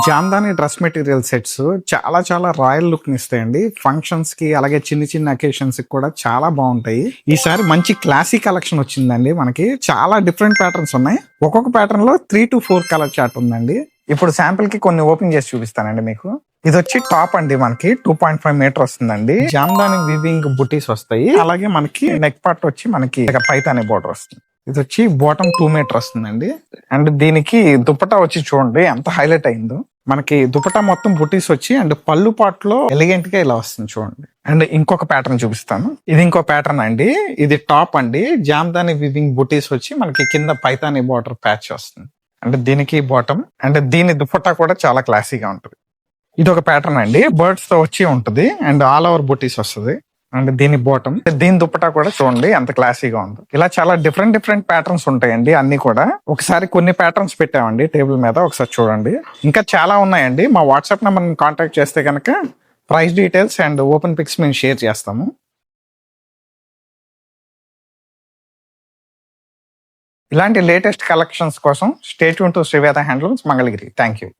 Jamdani dress material sets చాలా చాలా royal look ని ఇస్తాయండి. ఫంక్షన్స్ కి అలాగే చిన్న చిన్న అకేషన్స్ కి కూడా చాలా బాగుంటాయి. ఈసారి మంచి క్లాసిక్ కలెక్షన్ వచ్చిందండి. మనకి చాలా డిఫరెంట్ ప్యాటర్న్స్ ఉన్నాయి. ఒక్కొక్క ప్యాటర్న్ లో 3 to 4 కలర్ చార్ట్ ఉందండి. ఇప్పుడు శాంపిల్ కి కొన్ని ఓపెన్ చేసి చూపిస్తానండి మీకు. ఇది వచ్చి టాప్ అండి, మనకి 2.5 మీటర్ వస్తుందండి. జామ్దాని వివింగ్ బుటీస్ వస్తాయి. అలాగే మనకి నెక్ పార్ట్ వచ్చి మనకి పైతాని బోర్డర్ వస్తుంది. ఇది వచ్చి బాటమ్ 2 మీటర్ వస్తుందండి. అండ్ దీనికి దుపట్టా వచ్చి చూడండి ఎంత హైలైట్ అయిందో. మనకి దుపట్టా మొత్తం బుటీస్ వచ్చి అండ్ పళ్ళు పాట్ లో ఎలిగెంట్ గా ఇలా వస్తుంది చూడండి. అండ్ ఇంకొక ప్యాటర్న్ చూపిస్తాను. ఇది ఇంకో ప్యాటర్న్ అండి. ఇది టాప్ అండి, జామ్దాని వివింగ్ బుటీస్ వచ్చి మనకి కింద పైతాని బార్డర్ ప్యాచ్ వస్తుంది. అంటే దీనికి బాటమ్ అండ్ దీని దుపట్టా కూడా చాలా క్లాసీగా ఉంటుంది. ఇది ఒక ప్యాటర్న్ అండి, బర్డ్స్ తో వచ్చి ఉంటుంది అండ్ ఆల్ ఓవర్ బుటీస్ వస్తుంది. అండ్ దీని బాటమ్, దీని దుపట్టా కూడా చూడండి ఎంత క్లాసీగా ఉంది. ఇలా చాలా డిఫరెంట్ డిఫరెంట్ ప్యాటర్న్స్ ఉంటాయండి. అన్ని కూడా ఒకసారి కొన్ని ప్యాటర్న్స్ పెట్టామండి టేబుల్ మీద, ఒకసారి చూడండి. ఇంకా చాలా ఉన్నాయండి. మా వాట్సాప్ నెంబర్ కాంటాక్ట్ చేస్తే కనుక price details and open picks మేము షేర్ చేస్తాము. ఇలాంటి లేటెస్ట్ కలెక్షన్స్ కోసం stay tune to Sriveda Handlooms, Mangalagiri. Thank you.